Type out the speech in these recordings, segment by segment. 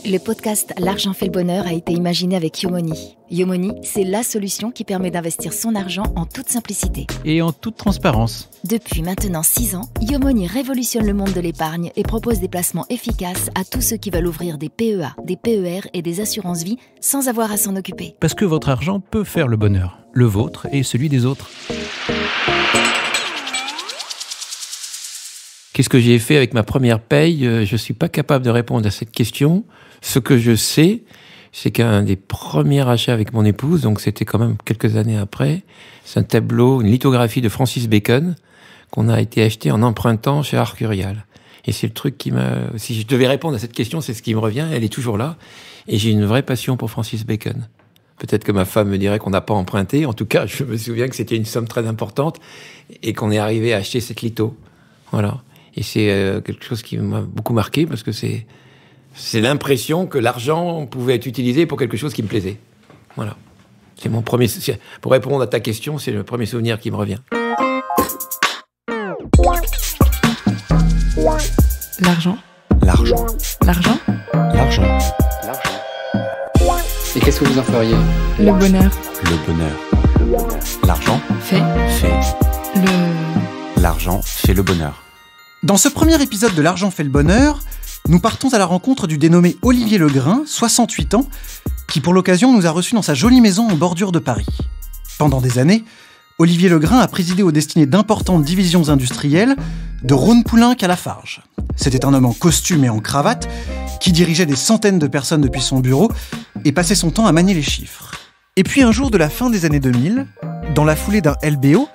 Le podcast L'argent fait le bonheur a été imaginé avec Yomoni. Yomoni, c'est la solution qui permet d'investir son argent en toute simplicité. Et en toute transparence. Depuis maintenant 6 ans, Yomoni révolutionne le monde de l'épargne et propose des placements efficaces à tous ceux qui veulent ouvrir des PEA, des PER et des assurances-vie sans avoir à s'en occuper. Parce que votre argent peut faire le bonheur, le vôtre et celui des autres. Qu'est-ce que j'ai fait avec ma première paye ? Je ne suis pas capable de répondre à cette question. Ce que je sais, c'est qu'un des premiers achats avec mon épouse, donc c'était quand même quelques années après, c'est un tableau, une lithographie de Francis Bacon qu'on a été acheté en empruntant chez Arcurial. Et c'est le truc qui m'a... Si je devais répondre à cette question, c'est ce qui me revient. Elle est toujours là. Et j'ai une vraie passion pour Francis Bacon. Peut-être que ma femme me dirait qu'on n'a pas emprunté. En tout cas, je me souviens que c'était une somme très importante et qu'on est arrivé à acheter cette litho. Voilà. Et c'est quelque chose qui m'a beaucoup marqué parce que c'est l'impression que l'argent pouvait être utilisé pour quelque chose qui me plaisait. Voilà. C'est mon premier... Pour répondre à ta question, c'est le premier souvenir qui me revient. L'argent. L'argent. L'argent. L'argent. Et qu'est-ce que vous en feriez ? Le bonheur. Le bonheur. L'argent Fait. L'argent fait le bonheur. Dans ce premier épisode de L'argent fait le bonheur, nous partons à la rencontre du dénommé Olivier Legrain, 68 ans, qui pour l'occasion nous a reçus dans sa jolie maison en bordure de Paris. Pendant des années, Olivier Legrain a présidé aux destinées d'importantes divisions industrielles, de Rhône-Poulenc à Lafarge. C'était un homme en costume et en cravate, qui dirigeait des centaines de personnes depuis son bureau et passait son temps à manier les chiffres. Et puis un jour de la fin des années 2000, dans la foulée d'un LBO,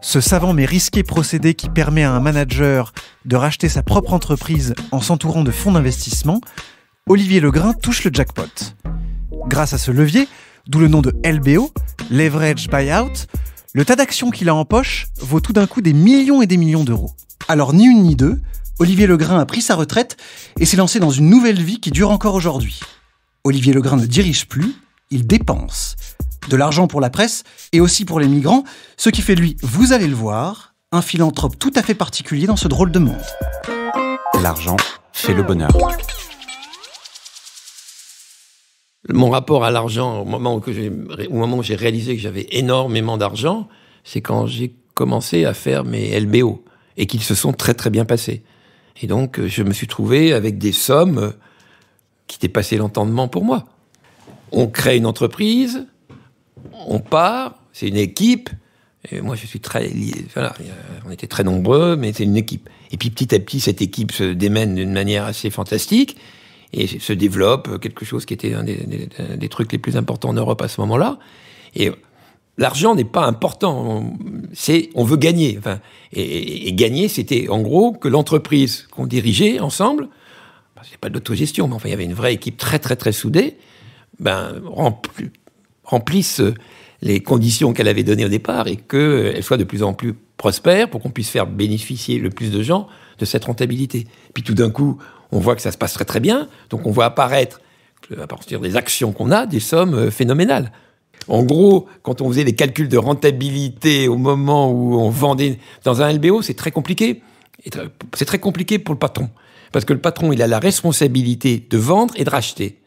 ce savant mais risqué procédé qui permet à un manager de racheter sa propre entreprise en s'entourant de fonds d'investissement, Olivier Legrain touche le jackpot. Grâce à ce levier, d'où le nom de LBO, Leverage Buyout, le tas d'actions qu'il a en poche vaut tout d'un coup des millions et des millions d'euros. Alors ni une ni deux, Olivier Legrain a pris sa retraite et s'est lancé dans une nouvelle vie qui dure encore aujourd'hui. Olivier Legrain ne dirige plus, il dépense. De l'argent pour la presse et aussi pour les migrants, ce qui fait de lui, vous allez le voir, un philanthrope tout à fait particulier dans ce drôle de monde. L'argent fait le bonheur. Mon rapport à l'argent, au moment où j'ai réalisé que j'avais énormément d'argent, c'est quand j'ai commencé à faire mes LBO et qu'ils se sont très très bien passés. Et donc, je me suis trouvé avec des sommes qui dépassaient l'entendement pour moi. On crée une entreprise, on part, c'est une équipe, et moi je suis très lié, voilà, on était très nombreux, mais c'est une équipe. Et puis petit à petit, cette équipe se démène d'une manière assez fantastique, et se développe quelque chose qui était un des trucs les plus importants en Europe à ce moment-là. Et l'argent n'est pas important, on veut gagner. Enfin, et gagner, c'était en gros que l'entreprise qu'on dirigeait ensemble, c'est pas de l'autogestion, mais enfin il y avait une vraie équipe très très très soudée, remplisse les conditions qu'elle avait données au départ et qu'elle soit de plus en plus prospère pour qu'on puisse faire bénéficier le plus de gens de cette rentabilité. Puis tout d'un coup, on voit que ça se passe très très bien, donc on voit apparaître, à partir des actions qu'on a, des sommes phénoménales. En gros, quand on faisait les calculs de rentabilité au moment où on vendait dans un LBO, c'est très compliqué. C'est très compliqué pour le patron. Parce que le patron, il a la responsabilité de vendre et de racheter.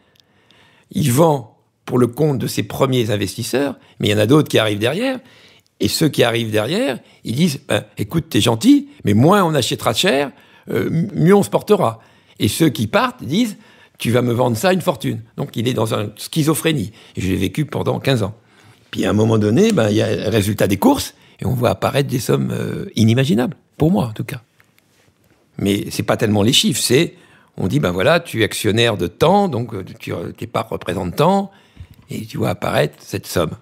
Il vend pour le compte de ses premiers investisseurs, mais il y en a d'autres qui arrivent derrière, et ceux qui arrivent derrière, ils disent « Écoute, t'es gentil, mais moins on achètera cher, mieux on se portera. » Et ceux qui partent disent « Tu vas me vendre ça une fortune. » Donc il est dans une schizophrénie. Et je l'ai vécu pendant 15 ans. Puis à un moment donné, il y a le résultat des courses, et on voit apparaître des sommes inimaginables, pour moi en tout cas. Mais c'est pas tellement les chiffres, on dit, voilà, tu es actionnaire de temps, donc tes parts représentent tant, et tu vois apparaître cette somme.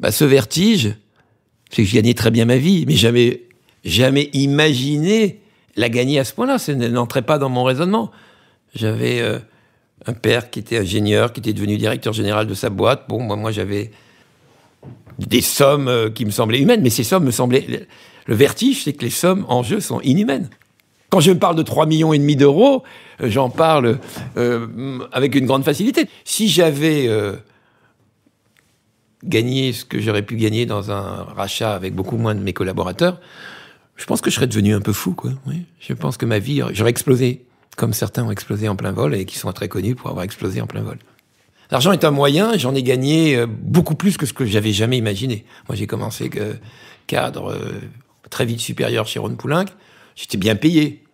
Ce vertige, c'est que je gagnais très bien ma vie, mais jamais imaginé la gagner à ce point-là. Ça n'entrait pas dans mon raisonnement. J'avais un père qui était ingénieur, qui était devenu directeur général de sa boîte. Moi j'avais des sommes qui me semblaient humaines, mais ces sommes me semblaient... Le vertige, c'est que les sommes en jeu sont inhumaines. Quand je parle de 3,5 millions d'euros, j'en parle avec une grande facilité. Si j'avais gagné ce que j'aurais pu gagner dans un rachat avec beaucoup moins de mes collaborateurs, je pense que je serais devenu un peu fou, quoi. Oui. Je pense que ma vie, j'aurais explosé. comme certains ont explosé en plein vol et qui sont très connus pour avoir explosé en plein vol. L'argent est un moyen, j'en ai gagné beaucoup plus que ce que j'avais jamais imaginé. Moi, j'ai commencé cadre très vite supérieur chez Ron Poulenc, j'étais bien payé.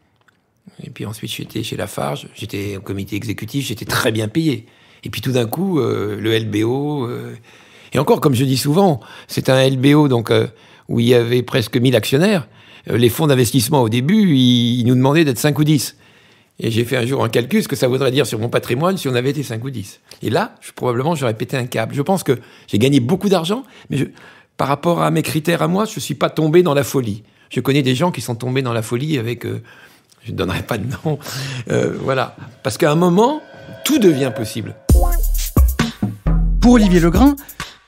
Et puis ensuite, j'étais chez Lafarge, j'étais au comité exécutif, j'étais très bien payé. Et puis tout d'un coup, le LBO... Et encore, comme je dis souvent, c'est un LBO donc, où il y avait presque 1000 actionnaires. Les fonds d'investissement, au début, ils nous demandaient d'être 5 ou 10. Et j'ai fait un jour un calcul, ce que ça voudrait dire sur mon patrimoine si on avait été 5 ou 10. Et là, probablement, j'aurais pété un câble. Je pense que j'ai gagné beaucoup d'argent, mais par rapport à mes critères à moi, je ne suis pas tombé dans la folie. Je connais des gens qui sont tombés dans la folie avec... je ne donnerai pas de nom. Voilà. Parce qu'à un moment, tout devient possible. Pour Olivier Legrain,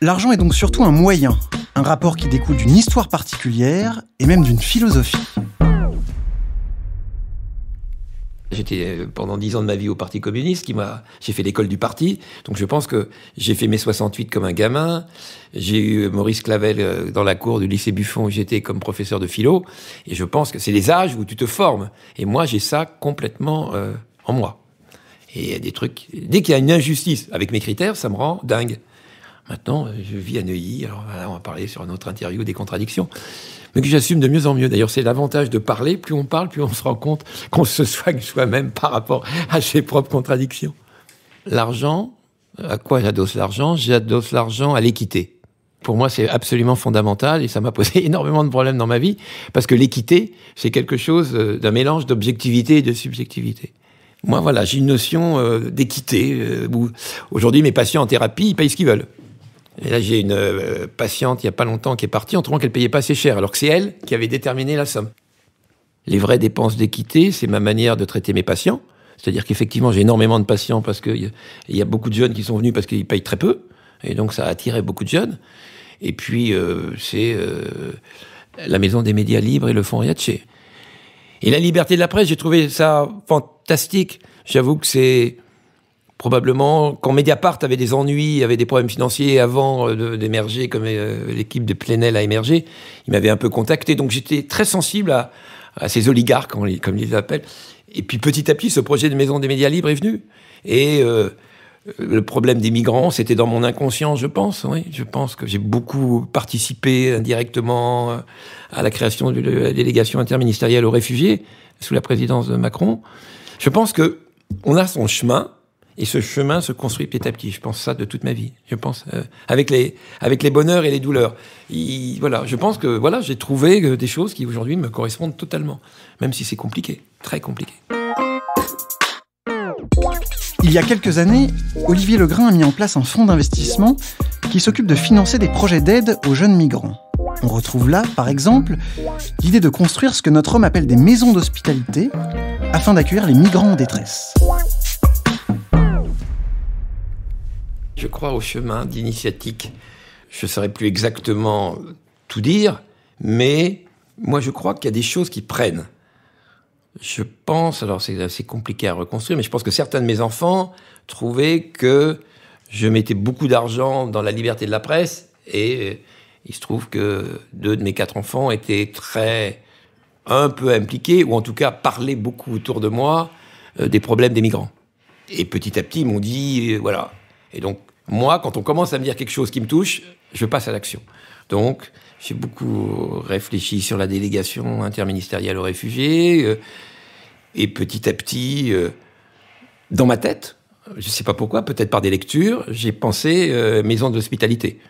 l'argent est donc surtout un moyen, un rapport qui découle d'une histoire particulière et même d'une philosophie. J'étais pendant 10 ans de ma vie au Parti communiste, j'ai fait l'école du parti, donc je pense que j'ai fait mai 68 comme un gamin. J'ai eu Maurice Clavel dans la cour du lycée Buffon où j'étais comme professeur de philo, et je pense que c'est les âges où tu te formes. Et moi, j'ai ça complètement en moi. Et il y a des trucs... Dès qu'il y a une injustice avec mes critères, ça me rend dingue. Maintenant, je vis à Neuilly, alors voilà, on va parler sur une autre interview des contradictions, mais que j'assume de mieux en mieux. D'ailleurs, c'est l'avantage de parler. Plus on parle, plus on se rend compte qu'on se soigne soi-même par rapport à ses propres contradictions. L'argent, à quoi j'adosse l'argent ? J'adosse l'argent à l'équité. Pour moi, c'est absolument fondamental et ça m'a posé énormément de problèmes dans ma vie parce que l'équité, c'est quelque chose d'un mélange d'objectivité et de subjectivité. Moi, voilà, j'ai une notion d'équité. Où aujourd'hui, mes patients en thérapie, ils payent ce qu'ils veulent. Et là, j'ai une patiente, il n'y a pas longtemps, qui est partie en trouvant qu'elle ne payait pas assez cher, alors que c'est elle qui avait déterminé la somme. Les vraies dépenses d'équité, c'est ma manière de traiter mes patients. C'est-à-dire qu'effectivement, j'ai énormément de patients parce qu'il y a beaucoup de jeunes qui sont venus parce qu'ils payent très peu. Et donc, ça a attiré beaucoup de jeunes. Et puis, c'est la Maison des médias libres et le Fonds Riaché. Et la liberté de la presse, j'ai trouvé ça fantastique. J'avoue que c'est... Probablement, quand Mediapart avait des ennuis, avait des problèmes financiers avant d'émerger, comme l'équipe de Plenel a émergé, il m'avait un peu contacté. Donc j'étais très sensible à ces oligarques, comme ils les appellent. Et puis petit à petit, ce projet de Maison des médias libres est venu. Et le problème des migrants, c'était dans mon inconscient, je pense. Oui, je pense que j'ai beaucoup participé indirectement à la création de la délégation interministérielle aux réfugiés, sous la présidence de Macron. Je pense qu'on a son chemin. Et ce chemin se construit petit à petit. Je pense ça de toute ma vie. Je pense avec les bonheurs et les douleurs. Voilà, je pense que voilà, j'ai trouvé des choses qui aujourd'hui me correspondent totalement, même si c'est compliqué, très compliqué. Il y a quelques années, Olivier Legrain a mis en place un fonds d'investissement qui s'occupe de financer des projets d'aide aux jeunes migrants. On retrouve là, par exemple, l'idée de construire ce que notre homme appelle des maisons d'hospitalité afin d'accueillir les migrants en détresse. Je crois au chemin d'initiatique. Je ne saurais plus exactement tout dire, mais moi je crois qu'il y a des choses qui prennent. Je pense, alors c'est assez compliqué à reconstruire, mais je pense que certains de mes enfants trouvaient que je mettais beaucoup d'argent dans la liberté de la presse, et il se trouve que 2 de mes 4 enfants étaient un peu impliqués, ou en tout cas parlaient beaucoup autour de moi des problèmes des migrants. Et petit à petit, ils m'ont dit, voilà. Et donc, moi, quand on commence à me dire quelque chose qui me touche, je passe à l'action. Donc, j'ai beaucoup réfléchi sur la délégation interministérielle aux réfugiés. Et petit à petit, dans ma tête, je ne sais pas pourquoi, peut-être par des lectures, j'ai pensé maison d'hospitalité.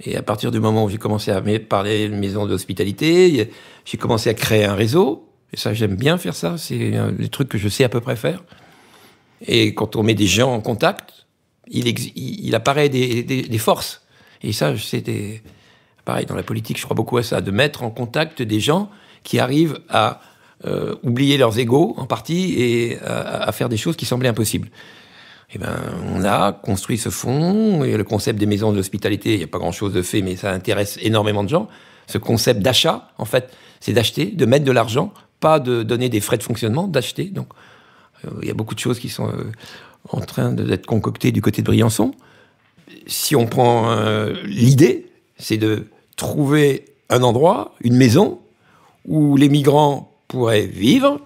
Et à partir du moment où j'ai commencé à parler de maison d'hospitalité, j'ai commencé à créer un réseau. Et ça, j'aime bien faire ça. C'est des trucs que je sais à peu près faire. Et quand on met des gens en contact, il apparaît des forces. Et ça, c'est pareil, dans la politique, je crois beaucoup à ça, de mettre en contact des gens qui arrivent à oublier leurs égos, en partie, et à faire des choses qui semblaient impossibles. Et ben, on a construit ce fonds, et le concept des maisons de l'hospitalité, il n'y a pas grand-chose de fait, mais ça intéresse énormément de gens. Ce concept d'achat, en fait, c'est d'acheter, de mettre de l'argent, pas de donner des frais de fonctionnement, d'acheter. Donc, il y a beaucoup de choses qui sont... en train d'être concocté du côté de Briançon. Si on prend l'idée, c'est de trouver un endroit, une maison, où les migrants pourraient vivre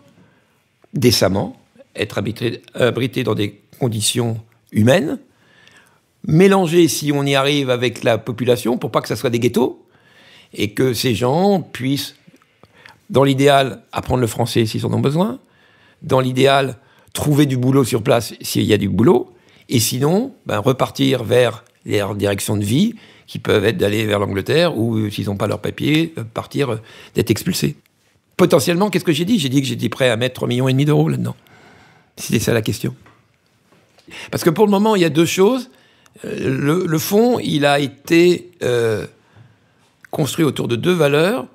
décemment, être abrités dans des conditions humaines, mélangés, si on y arrive, avec la population, pour pas que ça soit des ghettos, et que ces gens puissent, dans l'idéal, apprendre le français s'ils en ont besoin, dans l'idéal, trouver du boulot sur place s'il y a du boulot, et sinon, repartir vers leur direction de vie, qui peuvent être d'aller vers l'Angleterre, ou s'ils n'ont pas leur papier, partir, d'être expulsés. Potentiellement, qu'est-ce que j'ai dit ? J'ai dit que j'étais prêt à mettre 3,5 millions d'euros là-dedans. C'était ça la question. Parce que pour le moment, il y a deux choses. Le fonds, il a été construit autour de deux valeurs.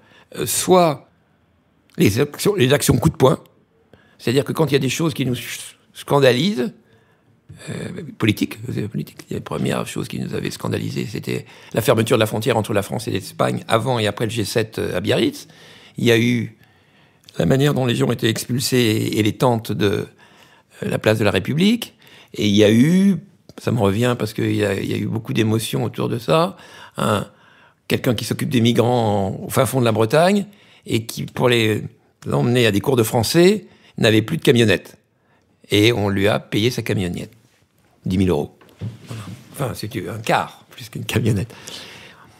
Soit les actions coup de poing, c'est-à-dire que quand il y a des choses qui nous scandalisent, politique, la première chose qui nous avait scandalisé, c'était la fermeture de la frontière entre la France et l'Espagne avant et après le G7 à Biarritz. Il y a eu la manière dont les gens étaient expulsés et les tentes de la place de la République. Et il y a eu, ça me revient parce qu'il y a eu beaucoup d'émotions autour de ça, quelqu'un qui s'occupe des migrants au fin fond de la Bretagne et qui, pour les emmener à des cours de français, n'avait plus de camionnette. Et on lui a payé sa camionnette. 10 000 euros. Voilà. Enfin, c'est un quart, plus qu'une camionnette.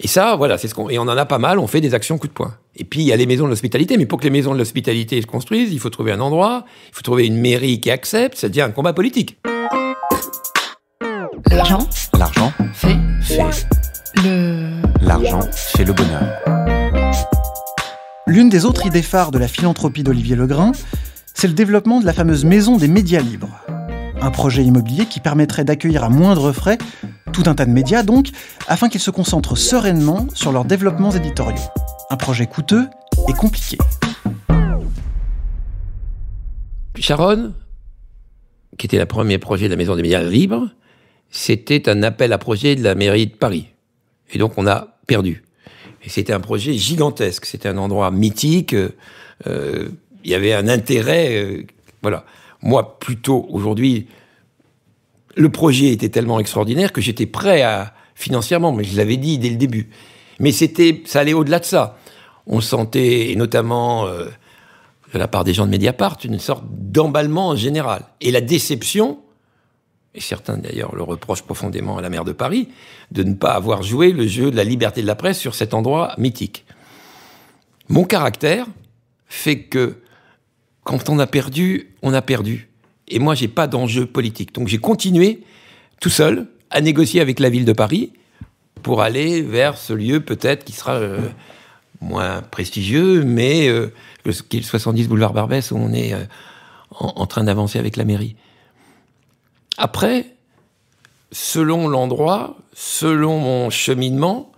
Et ça, voilà, c'est et on en a pas mal, on fait des actions coup de poing. Et puis, il y a les maisons de l'hospitalité, mais pour que les maisons de l'hospitalité se construisent, il faut trouver un endroit, il faut trouver une mairie qui accepte, ça devient un combat politique. L'argent fait L'argent fait le bonheur. L'une des autres idées phares de la philanthropie d'Olivier Legrain, c'est le développement de la fameuse maison des médias libres. Un projet immobilier qui permettrait d'accueillir à moindre frais tout un tas de médias donc, afin qu'ils se concentrent sereinement sur leurs développements éditoriaux. Un projet coûteux et compliqué. Charonne, qui était le premier projet de la maison des médias libres, c'était un appel à projet de la mairie de Paris. Et donc on a perdu. Et c'était un projet gigantesque, c'était un endroit mythique, il y avait un intérêt, voilà. Moi, plutôt, aujourd'hui, le projet était tellement extraordinaire que j'étais prêt financièrement, mais je l'avais dit dès le début. Mais ça allait au-delà de ça. On sentait, et notamment de la part des gens de Mediapart, une sorte d'emballement en général. Et la déception, et certains d'ailleurs le reprochent profondément à la maire de Paris, de ne pas avoir joué le jeu de la liberté de la presse sur cet endroit mythique. Mon caractère fait que quand on a perdu, on a perdu. Et moi, j'ai pas d'enjeu politique. Donc j'ai continué, tout seul, à négocier avec la ville de Paris pour aller vers ce lieu peut-être qui sera moins prestigieux, mais qui est le 70 boulevard Barbès, où on est en train d'avancer avec la mairie. Après, selon l'endroit, selon mon cheminement,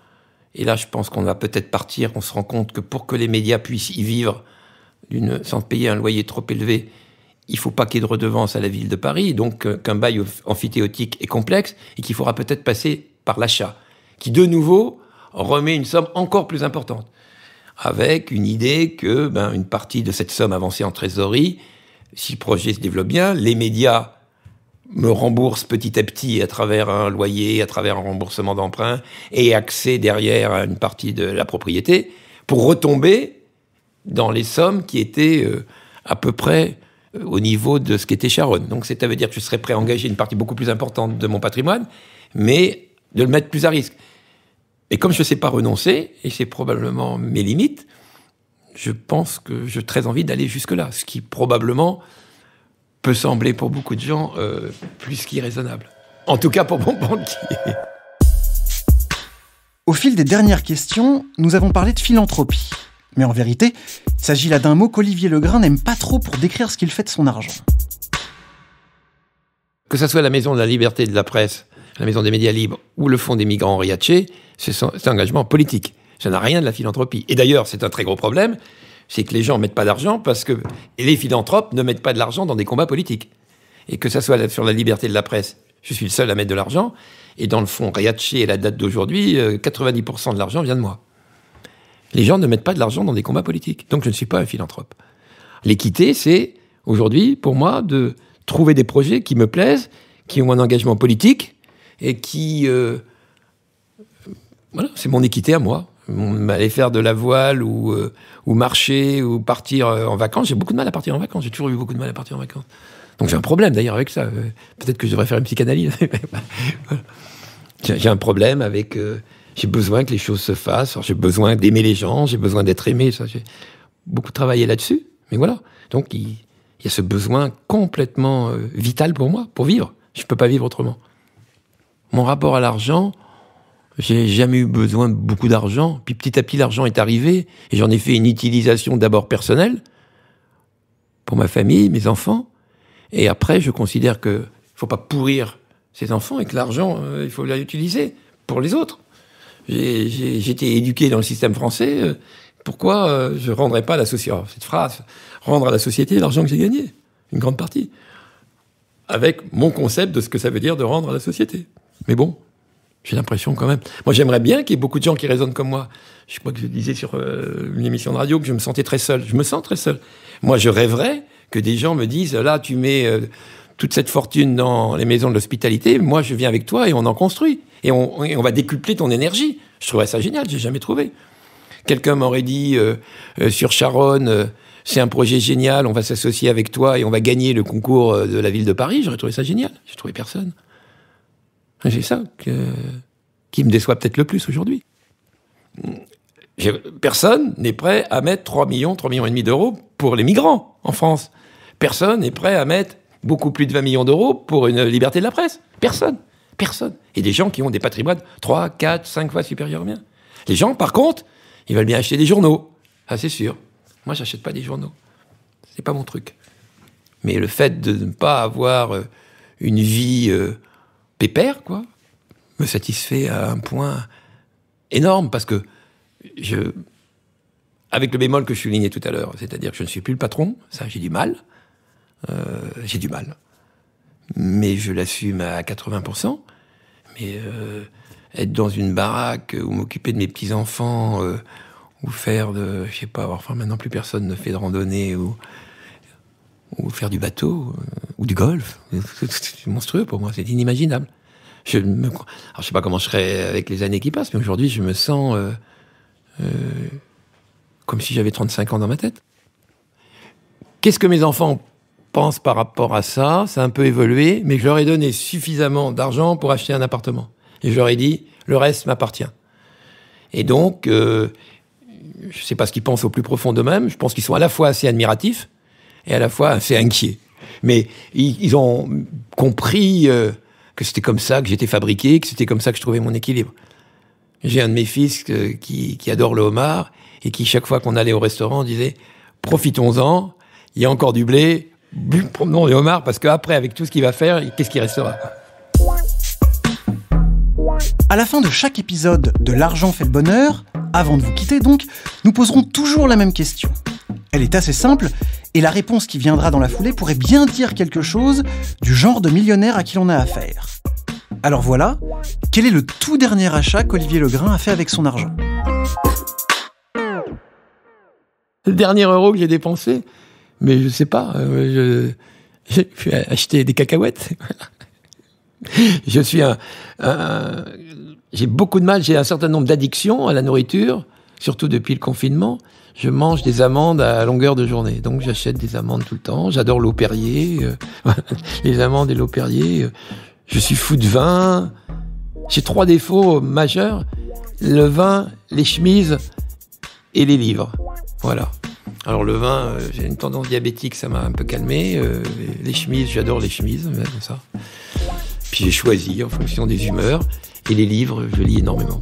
et là je pense qu'on va peut-être partir, on se rend compte que pour que les médias puissent y vivre sans payer un loyer trop élevé, il ne faut pas qu'il y ait de redevance à la ville de Paris, donc qu'un bail amphithéotique est complexe et qu'il faudra peut-être passer par l'achat, qui de nouveau remet une somme encore plus importante, avec une idée que une partie de cette somme avancée en trésorerie, si le projet se développe bien, les médias me remboursent petit à petit à travers un loyer, à travers un remboursement d'emprunt et accès derrière à une partie de la propriété, pour retomber dans les sommes qui étaient à peu près au niveau de ce qu'était Charonne. Donc ça veut dire que je serais prêt à engager une partie beaucoup plus importante de mon patrimoine, mais de le mettre plus à risque. Et comme je ne sais pas renoncer, et c'est probablement mes limites, je pense que j'ai très envie d'aller jusque-là, ce qui probablement peut sembler pour beaucoup de gens plus qu'irraisonnable. En tout cas pour mon banquier. Au fil des dernières questions, nous avons parlé de philanthropie. Mais en vérité, il s'agit là d'un mot qu'Olivier Legrain n'aime pas trop pour décrire ce qu'il fait de son argent. Que ce soit la maison de la liberté de la presse, la maison des médias libres ou le fonds des migrants Henri Hatché, c'est un engagement politique. Ça n'a rien de la philanthropie. Et d'ailleurs, c'est un très gros problème, c'est que les gens ne mettent pas d'argent et les philanthropes ne mettent pas de l'argent dans des combats politiques. Et que ce soit sur la liberté de la presse, je suis le seul à mettre de l'argent, et dans le fonds Riaché et la date d'aujourd'hui, 90% de l'argent vient de moi. Les gens ne mettent pas de l'argent dans des combats politiques. Donc je ne suis pas un philanthrope. L'équité, c'est, aujourd'hui, pour moi, de trouver des projets qui me plaisent, qui ont un engagement politique, et qui... voilà, c'est mon équité à moi. Aller faire de la voile ou marcher ou partir en vacances, j'ai beaucoup de mal à partir en vacances. J'ai toujours eu beaucoup de mal à partir en vacances. Donc j'ai un problème d'ailleurs avec ça. Peut-être que je devrais faire une psychanalyse. Voilà. J'ai un problème avec... j'ai besoin que les choses se fassent. Alors, j'ai besoin d'aimer les gens. J'ai besoin d'être aimé. Ça, j'ai beaucoup travaillé là-dessus. Mais voilà. Donc il y a ce besoin complètement vital pour moi, pour vivre. Je ne peux pas vivre autrement. Mon rapport à l'argent... J'ai jamais eu besoin de beaucoup d'argent. Puis petit à petit, l'argent est arrivé. Et j'en ai fait une utilisation d'abord personnelle, pour ma famille, mes enfants. Et après, je considère qu'il ne faut pas pourrir ses enfants et que l'argent, il faut l'utiliser pour les autres. J'ai été éduqué dans le système français. Pourquoi je ne rendrais pas à la société... Oh, cette phrase, rendre à la société l'argent que j'ai gagné, une grande partie. Avec mon concept de ce que ça veut dire de rendre à la société. Mais bon... J'ai l'impression quand même... Moi, j'aimerais bien qu'il y ait beaucoup de gens qui raisonnent comme moi. Je crois que je disais sur une émission de radio que je me sentais très seul. Je me sens très seul. Moi, je rêverais que des gens me disent « Là, tu mets toute cette fortune dans les maisons de l'hospitalité. Moi, je viens avec toi et on en construit. Et on va décupler ton énergie. » Je trouverais ça génial. J'ai jamais trouvé. Quelqu'un m'aurait dit sur Charonne... c'est un projet génial, on va s'associer avec toi et on va gagner le concours de la ville de Paris. J'aurais trouvé ça génial. J'ai trouvé personne. C'est ça qui me déçoit peut-être le plus aujourd'hui. Personne n'est prêt à mettre 3 millions et demi d'euros pour les migrants en France. Personne n'est prêt à mettre beaucoup plus de 20 millions d'euros pour une liberté de la presse. Personne. Et des gens qui ont des patrimoines 3, 4, 5 fois supérieurs aux miens. Les gens, par contre, ils veulent bien acheter des journaux. Ah, c'est sûr. Moi, j'achète pas des journaux. C'est pas mon truc. Mais le fait de ne pas avoir une vie... pépère, quoi, me satisfait à un point énorme, parce que avec le bémol que je soulignais tout à l'heure, c'est-à-dire que je ne suis plus le patron, ça, j'ai du mal, mais je l'assume à 80%, mais être dans une baraque, ou m'occuper de mes petits-enfants, ou faire de, je sais pas, enfin maintenant plus personne ne fait de randonnée, ou faire du bateau, ou du golf. C'est monstrueux pour moi, c'est inimaginable. Alors, je sais pas comment je serai avec les années qui passent, mais aujourd'hui, je me sens comme si j'avais 35 ans dans ma tête. Qu'est-ce que mes enfants pensent par rapport à ça? Ça a un peu évolué, mais je leur ai donné suffisamment d'argent pour acheter un appartement. Et je leur ai dit, le reste m'appartient. Et donc, je sais pas ce qu'ils pensent au plus profond d'eux-mêmes. Je pense qu'ils sont à la fois assez admiratifs, et à la fois assez inquiets. Mais ils ont compris que c'était comme ça que j'étais fabriqué, que c'était comme ça que je trouvais mon équilibre. J'ai un de mes fils qui adore le homard, et qui, chaque fois qu'on allait au restaurant, disait « Profitons-en, il y a encore du blé, promenons les homards, parce qu'après, avec tout ce qu'il va faire, qu'est-ce qui restera ?» À la fin de chaque épisode de L'argent fait le bonheur, avant de vous quitter donc, nous poserons toujours la même question. Elle est assez simple, et la réponse qui viendra dans la foulée pourrait bien dire quelque chose du genre de millionnaire à qui l'on a affaire. Alors voilà, quel est le tout dernier achat qu'Olivier Legrain a fait avec son argent? Le dernier euro que j'ai dépensé, mais je sais pas, j'ai acheté des cacahuètes. Je suis j'ai beaucoup de mal, j'ai un certain nombre d'addictions à la nourriture, surtout depuis le confinement. Je mange des amandes à longueur de journée, donc j'achète des amandes tout le temps. J'adore l'eau Perrier, les amandes et l'eau Perrier. Je suis fou de vin. J'ai 3 défauts majeurs: le vin, les chemises et les livres. Voilà. Alors le vin, j'ai une tendance diabétique, ça m'a un peu calmé. Les chemises, j'adore les chemises, comme ça. Puis j'ai choisi en fonction des humeurs. Et les livres, je lis énormément.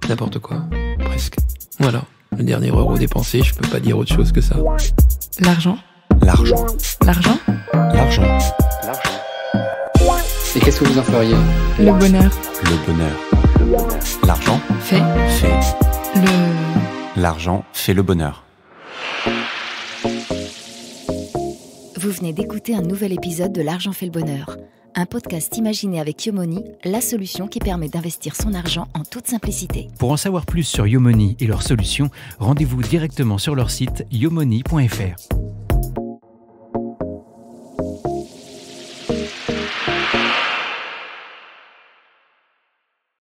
N'importe quoi, presque. Voilà. Le dernier euro dépensé, je peux pas dire autre chose que ça. L'argent. L'argent. L'argent. L'argent. Et qu'est-ce que vous en feriez? Le bonheur. Le bonheur. L'argent Fait. L'argent fait le bonheur. Vous venez d'écouter un nouvel épisode de L'argent fait le bonheur, un podcast imaginé avec Yomoni, la solution qui permet d'investir son argent en toute simplicité. Pour en savoir plus sur Yomoni et leurs solutions, rendez-vous directement sur leur site yomoni.fr.